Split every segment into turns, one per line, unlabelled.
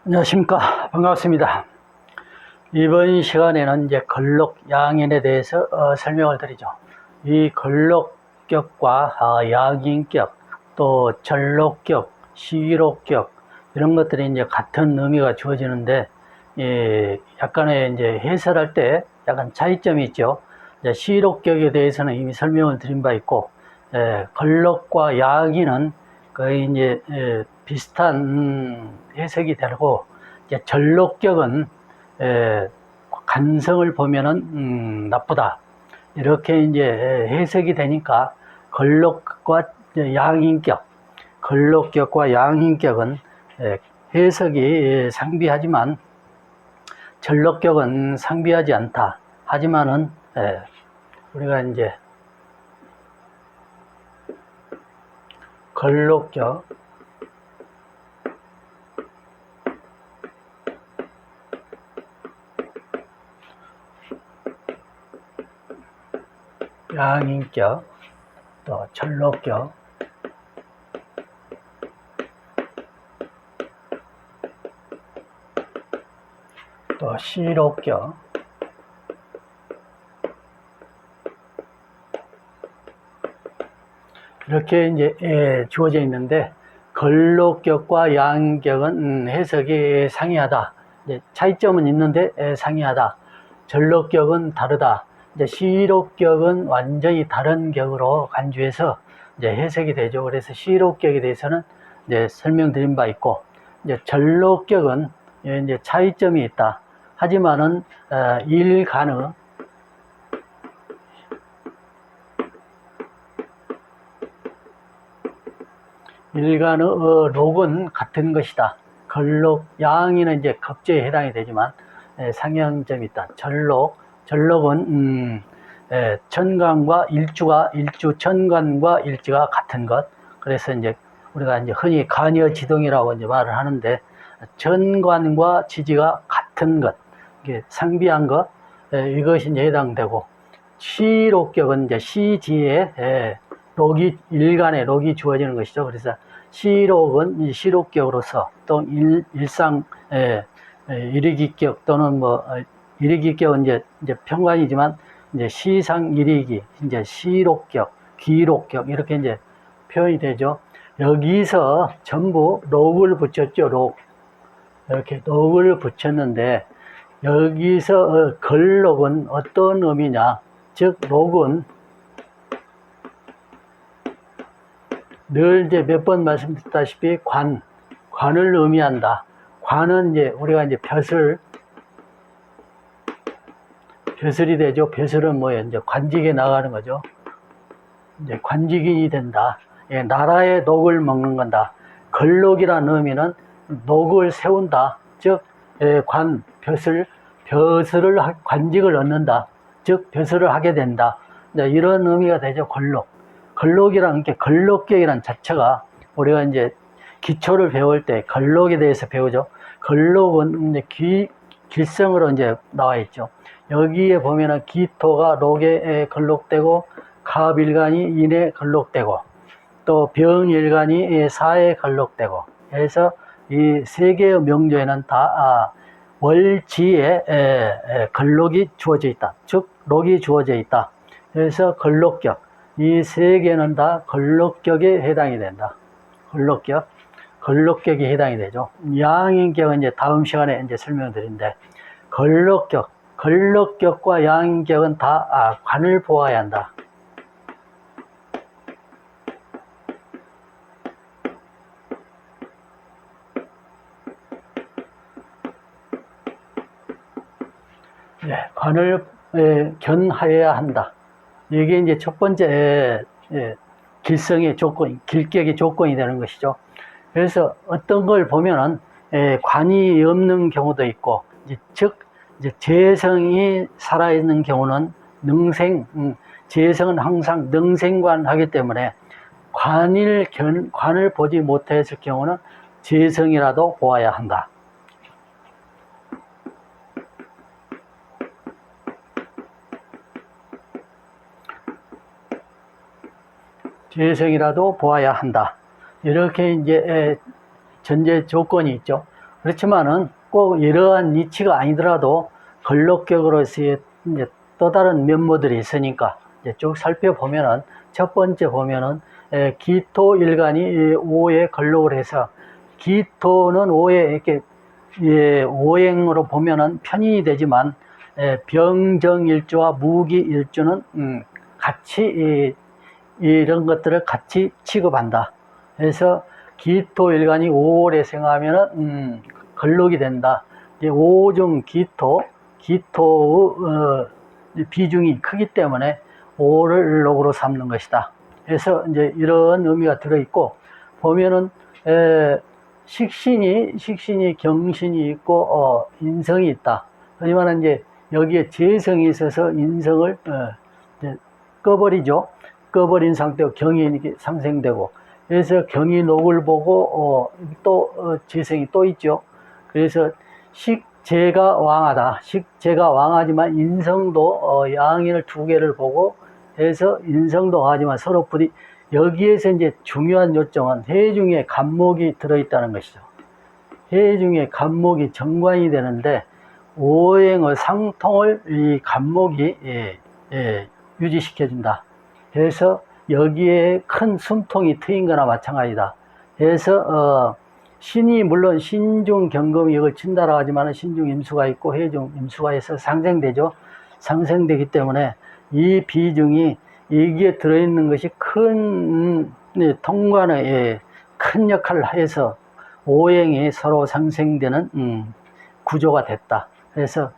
안녕하십니까. 반갑습니다. 이번 시간에는 이제 걸록양인에 대해서 설명을 드리죠. 이 걸록격과 양인격, 또 절록격, 시록격 이런 것들이 이제 같은 의미가 주어지는데, 약간의 이제 해설할 때 약간 차이점이 있죠. 이제 시록격에 대해서는 이미 설명을 드린 바 있고, 걸록과 양인은 거의 이제 비슷한 해석이 되고, 이제 절록격은 간성을 보면은 나쁘다, 이렇게 이제 해석이 되니까 걸록과 양인격, 걸록격과 양인격은 해석이 상비하지만 절록격은 상비하지 않다. 하지만은 우리가 이제 걸록격, 양인격, 또 절록격, 또 시록격, 이렇게 이제 주어져 있는데, 걸록격과 양격은 해석이 상이하다. 이제 차이점은 있는데 상이하다. 절록격은 다르다. 이제 시록격은 완전히 다른 격으로 간주해서 이제 해석이 되죠. 그래서 시록격에 대해서는 이제 설명드린 바 있고, 이제 절록격은 이제 차이점이 있다. 하지만은 일간의 록은 같은 것이다. 걸록, 양인은 이제 급제에 해당이 되지만 상향점이 있다. 절록은 천간과 일주 천간과 일지가 같은 것. 그래서 이제 우리가 이제 흔히 간여지동이라고 이제 말을 하는데, 천간과 지지가 같은 것, 이게 상비한 것, 이것이 이제 해당되고, 시록격은 이제 시지에 일간의 록이 주어지는 것이죠. 그래서 시록은 시록격으로서, 또 일상 일익이격 또는 일익이격은 이제 평관이지만 이제 시상 일익이 이제 시록격, 기록격 이렇게 이제 표현이 되죠. 여기서 전부 록을 붙였죠. 록, 이렇게 록을 붙였는데, 여기서 걸록은 어떤 의미냐? 즉 록은 늘 이제 몇 번 말씀드렸다시피 관을 의미한다. 관은 이제 우리가 이제 벼슬이 되죠. 벼슬은 뭐예요? 이제 관직에 나가는 거죠. 이제 관직인이 된다. 나라의 녹을 먹는 건다. 걸록이라는 의미는 녹을 세운다. 즉 관직을 얻는다. 즉 벼슬을 하게 된다. 이런 의미가 되죠. 걸록이라는 게, 걸록격이라는 자체가 우리가 이제 기초를 배울 때 걸록에 대해서 배우죠. 걸록은 이제 길성으로 이제 나와 있죠. 여기에 보면은 기토가 록에 걸록되고, 갑일간이 인에 걸록되고, 또 병일간이 사에 걸록되고, 그래서 이 세 개의 명조에는 다 월지에 걸록이 주어져 있다. 즉 록이 주어져 있다. 그래서 걸록격, 이 세 개는 다 걸록격에 해당이 된다. 걸록격에 해당이 되죠. 양인격은 이제 다음 시간에 이제 설명드린데, 걸록격과 양인격은 다 관을 보아야 한다. 관을 견하여야 한다. 이게 이제 첫 번째 길성의 조건, 길격의 조건이 되는 것이죠. 그래서 어떤 걸 보면은 관이 없는 경우도 있고, 즉 이제 재성이 살아있는 경우는 재성은 항상 능생관하기 때문에 관을 보지 못했을 경우는 재성이라도 보아야 한다. 재성이라도 보아야 한다. 이렇게 이제 전제 조건이 있죠. 그렇지만은 꼭 이러한 이치가 아니더라도 걸록격으로서의 이제 또 다른 면모들이 있으니까 이제 쭉 살펴보면은 첫 번째 보면은 기토일간이 오에 걸록을 해서 기토는 오에 이렇게 오행으로 보면은 편인이 되지만 병정일주와 무기일주는 같이 이런 것들을 같이 취급한다. 그래서 기토일간이 5월에 생하면은 걸록이 된다. 이제 5중 기토의 비중이 크기 때문에 5를 lok으로 삼는 것이다. 그래서 이제 이런 의미가 들어있고, 보면은 식신이 경신이 있고 인성이 있다. 하지만 이제 여기에 재성이 있어서 인성을 이제 꺼버리죠. 꺼버린 상태로 경이 이렇게 상생되고, 그래서 경이 녹을 보고 또 재성이 또 있죠. 그래서 식재가 왕하다. 식재가 왕하지만 인성도 양인을 두 개를 보고 해서 인성도 왕하지만 서로 부딪. 여기에서 이제 중요한 요점은 해중에 간목이 들어있다는 것이죠. 해중에 간목이 정관이 되는데 오행의 상통을 이 간목이 유지시켜준다. 그래서 여기에 큰 숨통이 트인 거나 마찬가지다. 그래서 신이 물론 신중 경금이 이걸 친다라고 하지만 신중 임수가 있고 해중 임수가 있어 상생되죠. 상생되기 때문에 이 비중이 여기에 들어있는 것이 큰 통관의 큰 역할을 해서 오행이 서로 상생되는 구조가 됐다. 그래서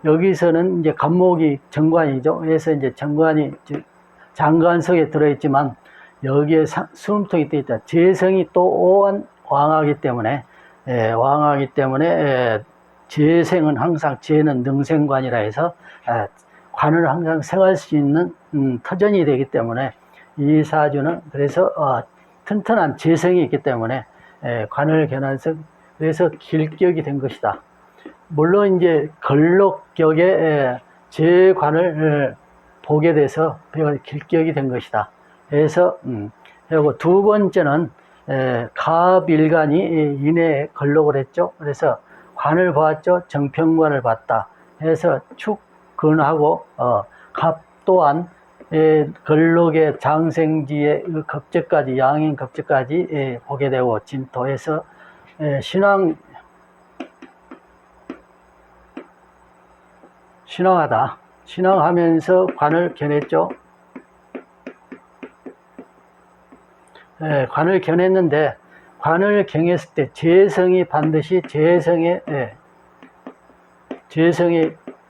여기서는 이제 간목이 정관이죠. 그래서 이제 정관이 장관석에 들어있지만 여기에 숨통이 떠 있다. 재성이 또 왕하기 때문에 재생은 항상 재는 능생관이라 해서 관을 항상 생할 수 있는 터전이 되기 때문에 이 사주는 그래서 튼튼한 재성이 있기 때문에 관을 견한서 그래서 길격이 된 것이다. 물론 이제 걸록격의 재관을 보게 돼서 길격이 된 것이다. 그래서 그리고 두 번째는 갑일간이 인해 걸록을 했죠. 그래서 관을 보았죠. 정평관을 봤다. 그래서 축근하고 갑 또한 걸록의 장생지의 급제까지 양인 급제까지 보게 되고 진토에서 신앙하다. 신앙하면서 관을 겨냈죠. 관을 겨냈는데 관을 경했을 때 재성이 반드시 재성의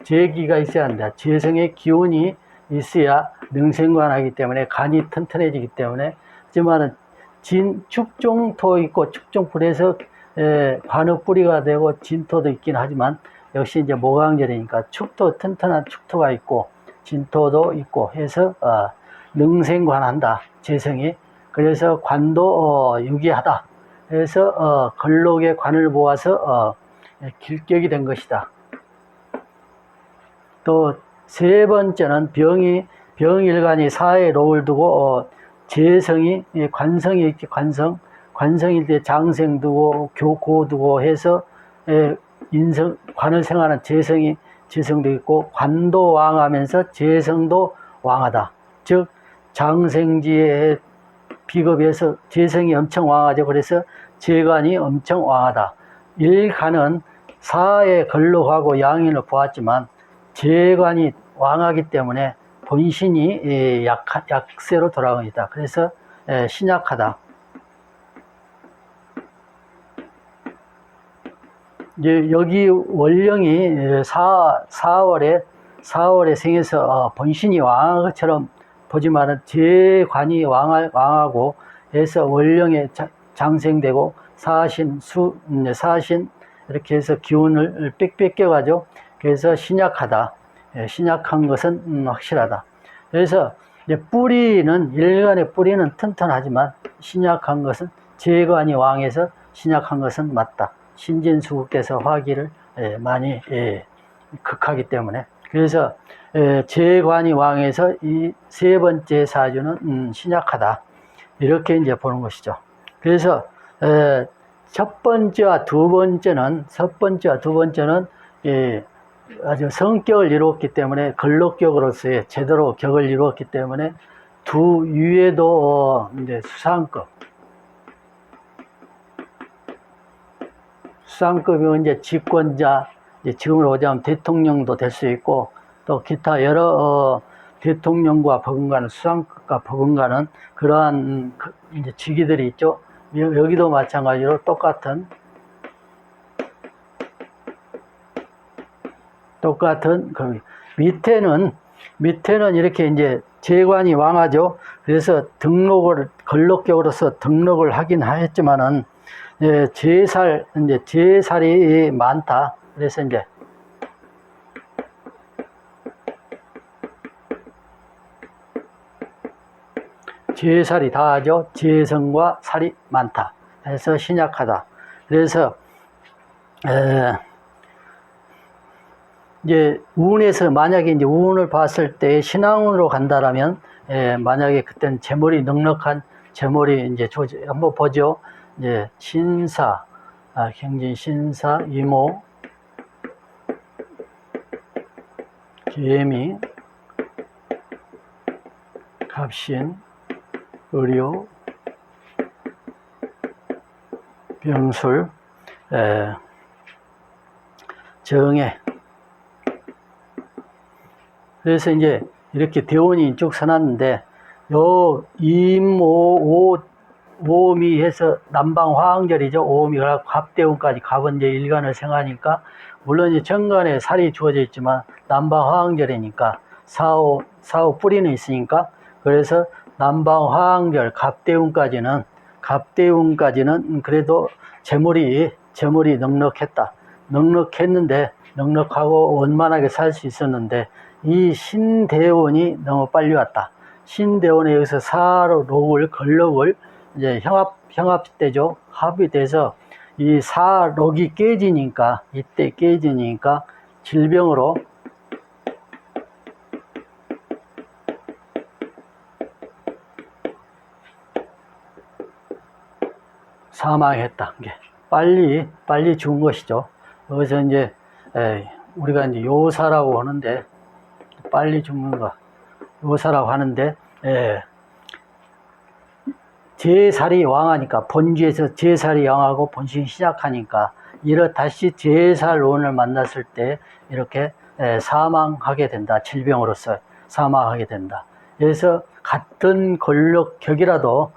재기가 있어야 한다. 재성의 기운이 있어야 능생관하기 때문에 간이 튼튼해지기 때문에. 하지만은 축종토 있고 축종불에서 관의 뿌리가 되고 진토도 있긴 하지만 역시 이제 모강절이니까 튼튼한 축토가 있고 진토도 있고 해서 능생관한다. 재성이. 그래서 관도 유기하다. 그래서 걸록의 관을 모아서 길격이 된 것이다. 또 세 번째는 병일간이 사에 록을 두고 재성이 관성이 있지. 관성일 때 장생 두고 고 두고 해서 관을 생하는 재성도 있고 관도 왕하면서 재성도 왕하다. 즉 장생지의 비급에서 재성이 엄청 왕하죠. 그래서 재관이 엄청 왕하다. 일간은 사에 걸록하고 양인을 보았지만 재관이 왕하기 때문에 본신이 약세로 돌아갑니다. 그래서 신약하다. 이제 여기 월령이 4월에 생해서 본신이 왕한 것처럼 보지만은 재관이 왕하고 해서 월령에 장생되고 사신 이렇게 해서 기운을 뺏겨가죠. 그래서 신약하다. 신약한 것은 확실하다. 그래서 이제 일간의 뿌리는 튼튼하지만 신약한 것은 재관이 왕해서 신약한 것은 맞다. 신진수국께서 화기를 많이 극하기 때문에. 그래서 재관이 왕해서 이 세 번째 사주는 신약하다. 이렇게 이제 보는 것이죠. 그래서 첫 번째와 두 번째는 예, 아주 성격을 이루었기 때문에 걸록격으로서의 제대로 격을 이루었기 때문에 두 위에도 이제 수상급이면 이제 집권자, 이제 지금으로 오자면 대통령도 될 수 있고 또 기타 여러 대통령과 버금가는 수상급과 버금가는 그러한 이제 직위들이 있죠. 여기도 마찬가지로 똑같은 그 밑에는 이렇게 이제 재관이 왕하죠. 그래서 걸록격으로서 등록을 하긴 하였지만은 예, 제살이 많다. 그래서 이제 제살이 다하죠. 제성과 살이 많다. 그래서 신약하다. 그래서 이제 운에서 만약에 이제 운을 봤을 때 신앙운으로 간다라면 만약에 그때는 재물이 넉넉한 재물이 이제 한번 보죠. 이제 신사, 경진 신사, 이모, 개미, 갑신, 의료, 병술, 정해. 그래서 이제 이렇게 대원이 쭉 써놨는데 요 오음이 해서 남방화왕절이죠. 오음이 갑대운까지 갑은 이제 일간을 생하니까 물론 이제 정간에 살이 주어져 있지만 남방화왕절이니까 사오 뿌리는 있으니까 그래서 남방화왕절 갑대운까지는 그래도 재물이 넉넉했는데 넉넉하고 원만하게 살 수 있었는데 이 신대원이 너무 빨리 왔다. 신대원에 여기서 걸록을 이제 형합되죠. 합이 돼서 이 사록이 깨지니까 질병으로 사망했다. 빨리 죽은 것이죠. 여기서 이제 우리가 이제 요사라고 하는데 빨리 죽는 거 요사라고 하는데 제살이 왕하니까 본주에서 제살이 왕하고 본신이 시작하니까 다시 제살운을 만났을 때 이렇게 사망하게 된다. 질병으로서 사망하게 된다. 그래서 같은 권력격이라도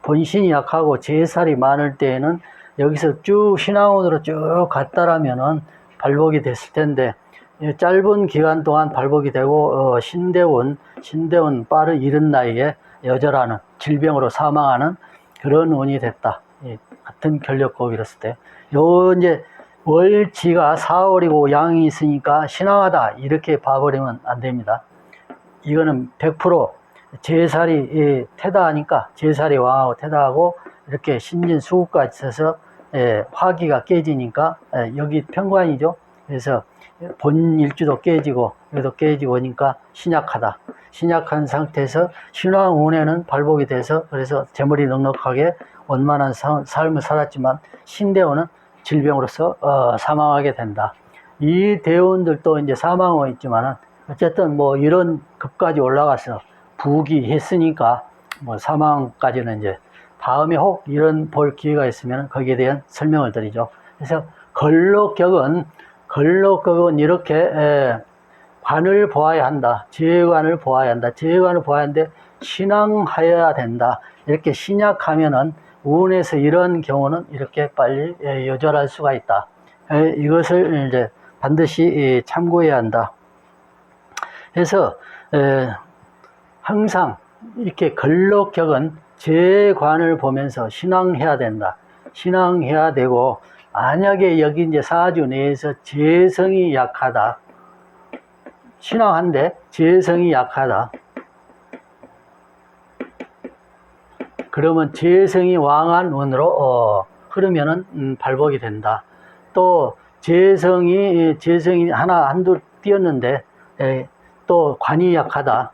본신이 약하고 제살이 많을 때에는 여기서 쭉 신앙운으로 쭉 갔다라면은 발복이 됐을 텐데 짧은 기간 동안 발복이 되고 신대운 빠른 이른 나이에 여절하는 질병으로 사망하는 그런 운이 됐다. 같은 권력급이었을 때 이제 월지가 4월이고 양이 있으니까 신앙하다 이렇게 봐버리면 안 됩니다. 이거는 100% 제살이 태다하니까 제살이 왕하고 태다하고 이렇게 신진수국까지 있어서 화기가 깨지니까 여기 편관이죠. 그래서 본일주도 깨지고 여기도 깨지고 하니까 신약한 상태에서 신왕운에는 발복이 돼서 그래서 재물이 넉넉하게 원만한 삶을 살았지만 신대원은 질병으로서 사망하게 된다. 이 대원들도 이제 사망은 있지만은 어쨌든 뭐 이런 급까지 올라가서 부귀했으니까 뭐 사망까지는 이제 다음에 혹 이런 볼 기회가 있으면 거기에 대한 설명을 드리죠. 그래서 걸록격은 이렇게 관을 보아야 한다. 재관을 보아야 한다. 재관을 보아야 하는데 신앙하여야 된다. 이렇게 신약하면은 운에서 이런 경우는 이렇게 빨리 요절할 수가 있다. 이것을 이제 반드시 참고해야 한다. 그래서 항상 이렇게 걸록격은 재관을 보면서 신앙해야 된다. 신앙해야 되고 만약에 여기 이제 사주 내에서 재성이 약하다. 신앙한데 재성이 약하다. 그러면 재성이 왕한 운으로 흐르면은 발복이 된다. 또 재성이 한두 띄었는데 또 관이 약하다.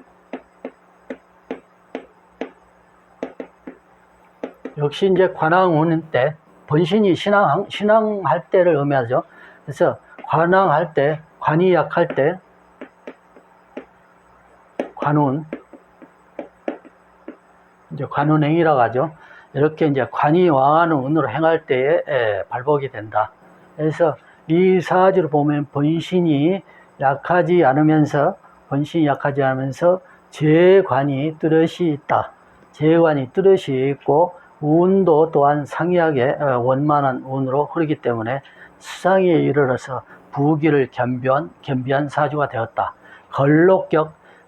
역시 이제 관왕운 때, 본신이 신앙할 때를 의미하죠. 그래서 관왕할 때, 관이 약할 때, 관운, 이제 관운행이라고 하죠. 이렇게 이제 관이 왕하는 운으로 행할 때에 발복이 된다. 그래서 이 사주를 보면 본신이 약하지 않으면서 재관이 뚜렷이 있다. 재관이 뚜렷이 있고 운도 또한 상이하게 원만한 운으로 흐르기 때문에 수상에 이르러서 부귀를 겸비한 사주가 되었다.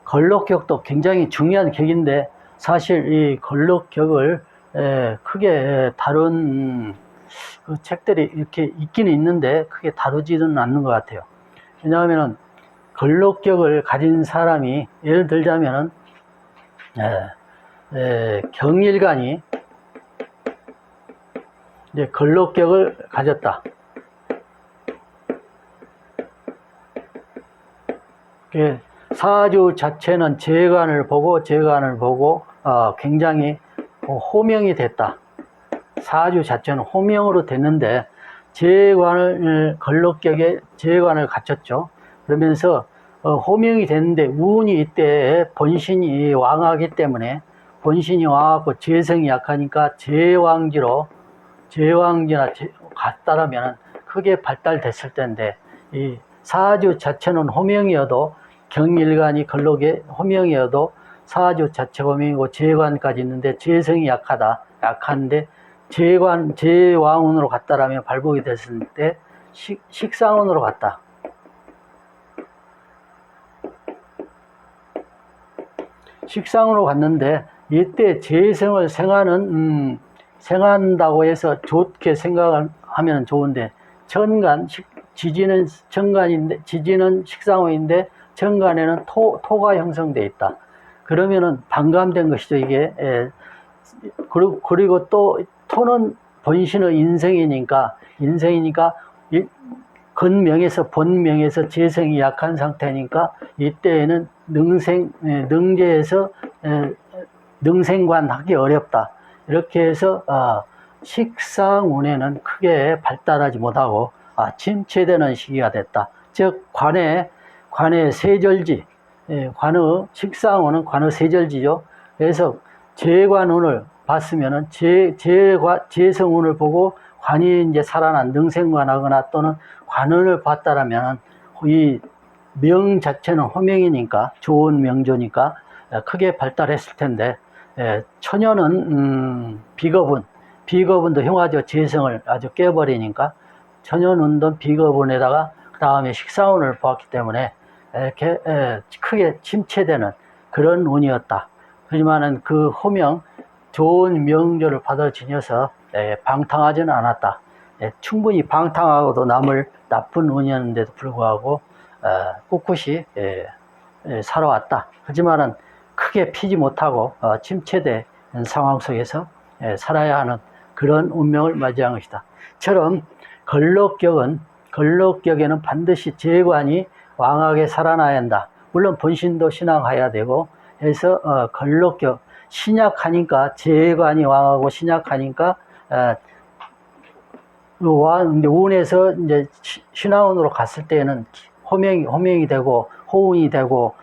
걸록격도 굉장히 중요한 격인데 사실 이 걸록격을 크게 다룬 그 책들이 이렇게 있기는 있는데 크게 다루지는 않는 것 같아요. 왜냐하면 걸록격을 가진 사람이 예를 들자면은 경일관이 이제 걸록격을 가졌다. 사주 자체는 재관을 보고 굉장히 호명이 됐다. 사주 자체는 호명으로 됐는데 걸록격에 재관을 갖췄죠. 그러면서 호명이 됐는데 운이 이때 본신이 왕하기 때문에 본신이 왕하고 재성이 약하니까 재왕지나 같다라면 크게 발달됐을 텐데 이 사주 자체는 호명이어도 경일관이 걸록의 호명이어도 사주 자체가 호명이고 재관까지 있는데 재성이 약한데 재왕운으로 갔다라면 발복이 됐을 때 식상운으로 갔다. 식상으로 갔는데 이때 재성을 생한다고 해서 좋게 생각을 하면 좋은데 지지는 식상운인데 정관에는 토가 형성되어 있다. 그러면은 반감된 것이죠, 이게. 그리고 또 토는 본신의 인생이니까 본명에서 재성이 약한 상태니까 이때에는 능생관 하기 어렵다. 이렇게 해서 식상운에는 크게 발달하지 못하고 침체되는 시기가 됐다. 즉 관의 세절지, 관의 식상운은 관의 세절지죠. 그래서 재관운을 봤으면은 재성운을 보고 관이 이제 살아난 능생관하거나 또는 관운을 봤다라면 이 명 자체는 호명이니까 좋은 명조니까 크게 발달했을 텐데 처녀는 비거분도 흉화죠. 재성을 아주 깨버리니까 처녀운도 비거분에다가 그 다음에 식상운을 보았기 때문에 이렇게 크게 침체되는 그런 운이었다. 하지만은 그 호명 좋은 명조를 받아 지녀서 방탕하지는 않았다. 충분히 방탕하고도 남을 나쁜 운이었는데도 불구하고 꿋꿋이 살아왔다. 하지만은 크게 피지 못하고 침체된 상황 속에서 살아야 하는 그런 운명을 맞이한 것이다. 처럼 걸록격에는 반드시 재관이 왕하게 살아나야 한다. 물론 본신도 신앙해야 되고 해서 걸록격 신약하니까 재관이 왕하고 신약하니까 운에서 이제 신화운으로 갔을 때는 호명이 되고 호운이 되고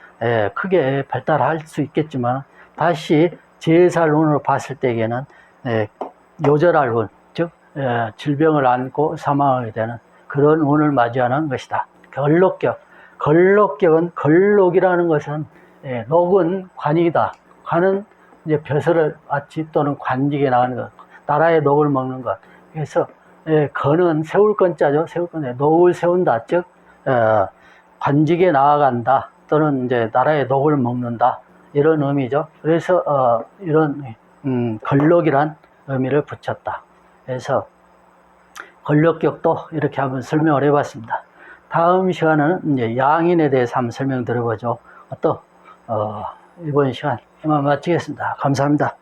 크게 발달할 수 있겠지만 다시 제살운으로 봤을 때에는 요절할 운, 즉 질병을 안고 사망하게 되는 그런 운을 맞이하는 것이다. 걸록격은 걸록이라는 것은 녹은 관이다. 관은 이제 벼슬을 아치 또는 관직에 나가는 것, 나라의 녹을 먹는 것. 그래서 건은 세울 건자죠. 세울 건자. 녹을 세운다. 즉 관직에 나아간다. 또는 이제 나라의 녹을 먹는다. 이런 의미죠. 그래서 이런 걸록이란 의미를 붙였다. 그래서 걸록격도 이렇게 한번 설명을 해봤습니다. 다음 시간은 이제 양인에 대해서 한번 설명 드려보죠. 이번 시간 이만 마치겠습니다. 감사합니다.